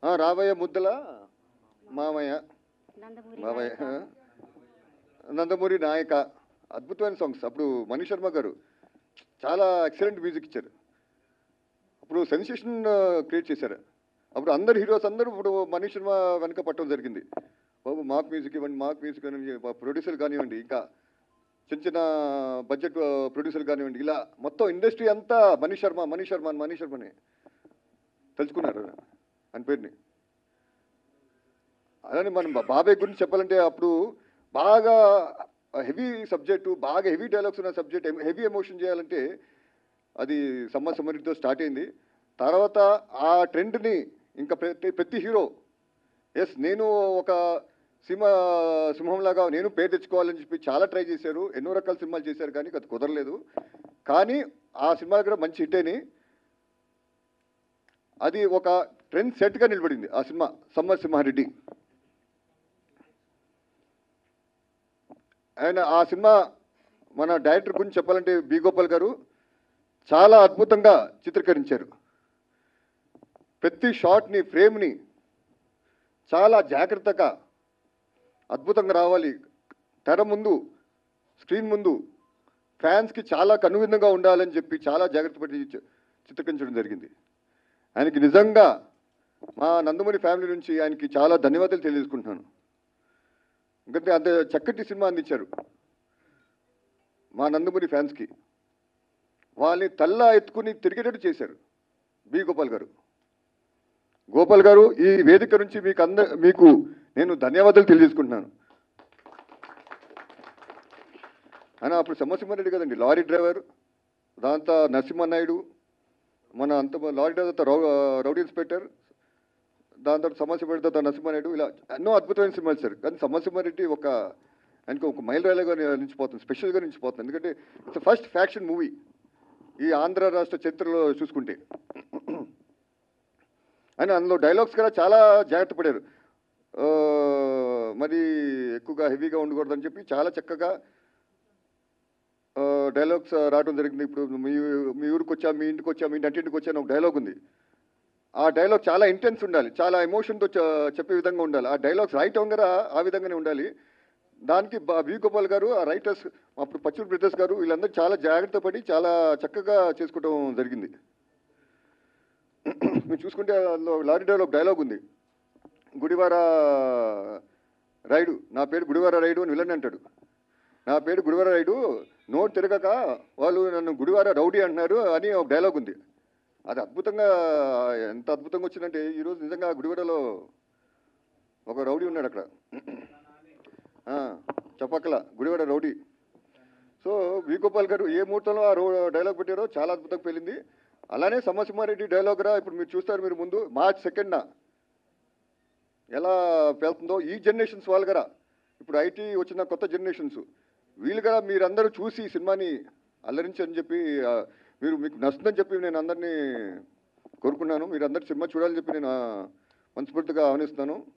రాబోయే ముద్దల మామయ్య మామయ్య నందమూరి నాయక అద్భుతమైన సాంగ్స్. అప్పుడు మణి శర్మ గారు చాలా ఎక్సలెంట్ మ్యూజిక్ ఇచ్చారు. అప్పుడు సెన్సేషన్ క్రియేట్ చేశారు. అప్పుడు అందరు హీరోస్ అందరూ ఇప్పుడు మణి శర్మ వెనక పట్టడం జరిగింది. బాబు మాకు మ్యూజిక్ ఇవ్వండి, మాకు మ్యూజిక్ అని ప్రొడ్యూసర్ కానివ్వండి, ఇంకా చిన్న చిన్న బడ్జెట్ ప్రొడ్యూసర్ కానివ్వండి, ఇలా మొత్తం ఇండస్ట్రీ అంతా మణి శర్మని తెలుసుకున్నారు అని పేరుని. అలానే మనం బాబాయ్ గురించి చెప్పాలంటే అప్పుడు బాగా హెవీ సబ్జెక్టు, బాగా హెవీ డైలాగ్స్ ఉన్న సబ్జెక్ట్, హెవీ ఎమోషన్ చేయాలంటే అది సమరితో స్టార్ట్ అయింది. తర్వాత ఆ ట్రెండ్ని ఇంకా ప్రతి హీరో నేను ఒక సింహంలాగా నేను పేరు తెచ్చుకోవాలని చెప్పి చాలా ట్రై చేశారు. ఎన్నో రకాల సినిమాలు చేశారు, కానీ అది కుదరలేదు. కానీ ఆ సినిమాలు కూడా మంచి హిట్ అయినాయి. అది ఒక ట్రెండ్ సెట్గా నిలబడింది ఆ సినిమా సమ్మర్ సింహారెడ్డి. ఆయన ఆ సినిమా మన డైరెక్టర్ గురించి చెప్పాలంటే బి గోపాల్ గారు చాలా అద్భుతంగా చిత్రీకరించారు. ప్రతి షాట్ని, ఫ్రేమ్ని చాలా జాగ్రత్తగా అద్భుతంగా రావాలి. తెర ముందు, స్క్రీన్ ముందు ఫ్యాన్స్కి చాలా కనువిందుగా ఉండాలని చెప్పి చాలా జాగ్రత్త పడి చిత్రీకరించడం జరిగింది. ఆయనకి నిజంగా మా నందమూరి ఫ్యామిలీ నుంచి ఆయనకి చాలా ధన్యవాదాలు తెలియజేసుకుంటున్నాను. ఎందుకంటే అంత చక్కటి సినిమా అందించారు మా నందమూరి ఫ్యాన్స్కి. వాళ్ళని తల్ల ఎత్తుకుని తిరిగేటట్టు చేశారు బి గోపాల్ గారు. గోపాల్ గారు, ఈ వేదిక నుంచి మీకు నేను ధన్యవాదాలు తెలియజేసుకుంటున్నాను. ఆయన అప్పుడు సమరసింహారెడ్డి కదండి లారీ డ్రైవర్, దాంతో నరసింహనాయుడు, మన అంత లారీ డ్రైవర్ రౌడీ ఇన్స్పెక్టర్, దాని తర్వాత సమరసింహారెడ్డి తర్వాత నరసింహనాయుడు, ఇలా ఎన్నో అద్భుతమైన సినిమాలు సార్. కానీ సమరసింహారెడ్డి ఆయనకు ఒక మైలురాయిగా నిలిచిపోతుంది, స్పెషల్గా నిలిచిపోతుంది. ఎందుకంటే ఇట్స్ ఫస్ట్ ఫ్యాక్షన్ మూవీ ఈ ఆంధ్ర రాష్ట్ర చరిత్రలో చూసుకుంటే. అని అందులో డైలాగ్స్ కూడా చాలా జాగ్రత్త పడారు. మరి ఎక్కువగా హెవీగా ఉండకూడదని చెప్పి చాలా చక్కగా డైలాగ్స్ రావడం జరిగింది. ఇప్పుడు మీ ఊరికి వచ్చా, మీ ఇంటికి వచ్చా, మీ ఇంటికి వచ్చా అని ఒక డైలాగ్ ఉంది. ఆ డైలాగ్ చాలా ఇంటెన్స్ ఉండాలి, చాలా ఎమోషన్తో చెప్పే విధంగా ఉండాలి. ఆ డైలాగ్స్ రాయటం కూడా ఆ విధంగానే ఉండాలి. దానికి వి గోపాల్ గారు, ఆ రైటర్స్, అప్పుడు పచ్చూరు బ్రదర్స్ గారు, వీళ్ళందరూ చాలా జాగ్రత్త పడి చాలా చక్కగా చేసుకోవడం జరిగింది. మీరు చూసుకుంటే అందులో లారీ డ్రైవర్లో ఒక డైలాగ్ ఉంది, గుడివార రైడు, నా పేరు గుడివార రైడు అని విలన్ అంటాడు. నా పేరు గుడివార రైడు, నోట్ తిరగక వాళ్ళు నన్ను గుడివార రౌడీ అంటున్నారు అని ఒక డైలాగ్ ఉంది. అది అద్భుతంగా, ఎంత అద్భుతంగా వచ్చిందంటే ఈరోజు నిజంగా గుడివాడలో ఒక రౌడీ ఉన్నాడు అక్కడ, చెప్పక్కల Gudivada rowdy. So we Gopal గారు ఏ ముహూర్తంలో ఆ డైలాగ్ పెట్టారో చాలా అద్భుతంగా పెళ్ళింది. అలానే సమరసింహారెడ్డి డైలాగ్ రా ఇప్పుడు మీరు చూస్తారు, మీరు ముందు మార్చ్ 2న ఎలా వెళ్తుందో ఈ జనరేషన్స్ వాళ్ళు కూడా, ఇప్పుడు ఐటీ వచ్చిన కొత్త జనరేషన్స్ వీళ్ళు కూడా మీరందరూ చూసి ఈ సినిమాని అల్లరించని చెప్పి, మీకు నచ్చుతుందని చెప్పి నేను అందరినీ కోరుకున్నాను. మీరు అందరు సినిమా చూడాలని చెప్పి నేను మనస్ఫూర్తిగా ఆహ్వానిస్తున్నాను.